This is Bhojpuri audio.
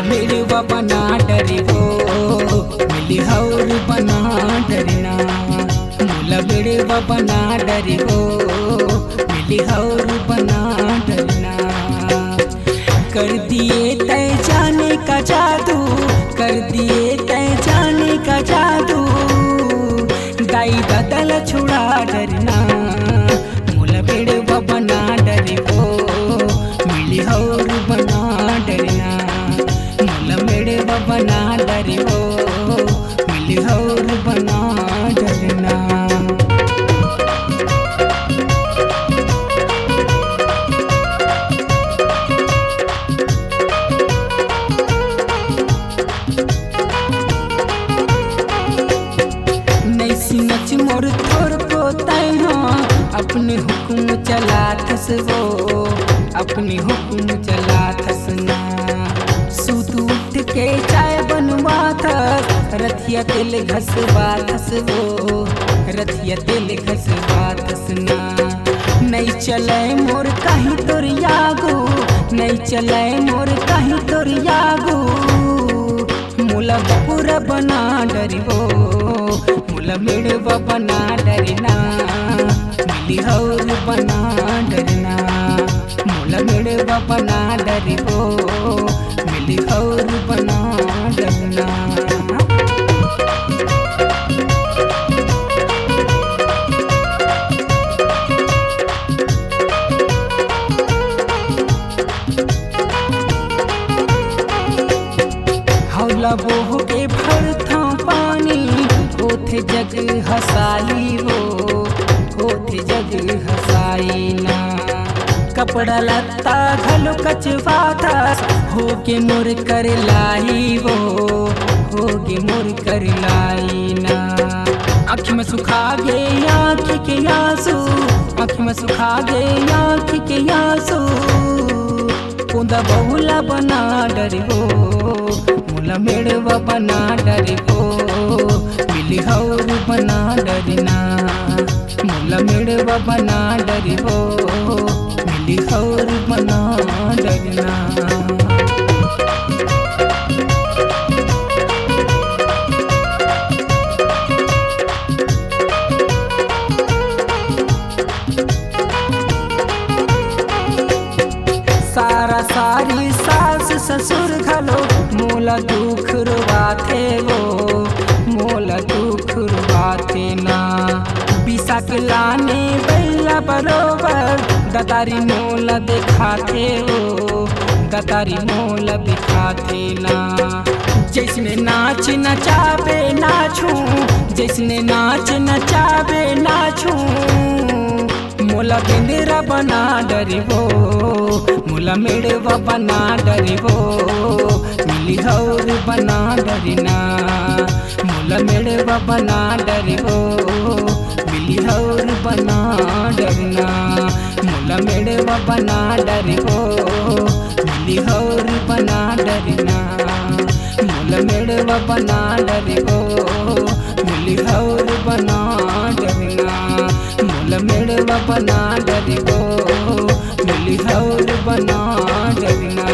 मेड़वा बना डरे हो मिली हौर बना डरना मोला मेड़वा बना डरे हो मिली हौर बना डरना। कर दिए तय जाने का जादू कर दिए तय जाने का जादू दाई बदल छुड़ा डरना मोला मेड़वा बना डरे हो मिली हौर बना डरना मोला मेड़वा बना डरे हो मिली हौर बना डरना। नच मोर थोर को तय अपने हुक्म चला थस वो अपने हुक्म चला थसना सूत उठ के चाय बनवा थस रथिया तेल घसवा थस वो रथिया तेल घसवा थसना। नहीं चले मोर कहीं तोर यागो नहीं चले मोर कहीं तोर यागो मोला पूरा बना डरिवो मोला मेड़वा बना डरना मिली हौर बना डरना मोला मेड़वा बना डरे हो मिली हौर बना डरना। हौला बोह के भरथा पानी होथे जग हसाई वो होथे जग हसाई ना कपड़ा लत्ता घलो कचवा था होके मोर कर लाई वो होगे मोर कर लाई ना। आँख में सुखा गे आँख के आंसू आँख में सुखा गे आँख के आंसू कुंदा बहुला बना डरे हो मोला मेड़वा बना डरे हो मिली हौर बना डरना मोला मेड़वा बना डरे हो मिली हौर बना डरना। सारा सारी सास ससुर घलो मोला दुख रुवाथे वो मोला दुख रुवाथे ना बिसा के लाने बैला बरोबर दतारी मोला दिखाते वो दतारी मोला दिखाते ना। जैसने नाच नचाबे नाचू जैसने नाच नचाबे नाचू मोला बिंदरा बना डरे हो मोला मेड़वा बना डरे हो मिली हौर बना डरना मोला मेड़वा बना डरे हो मिली हौर बना डरना मोला मेड़वा बना डरे हो मिली हौर बना डरना मोला मेड़वा बना डरे हो मिली हौर बना डरना मोला मेड़वा बना डरे हो मिली हौर बना डरना।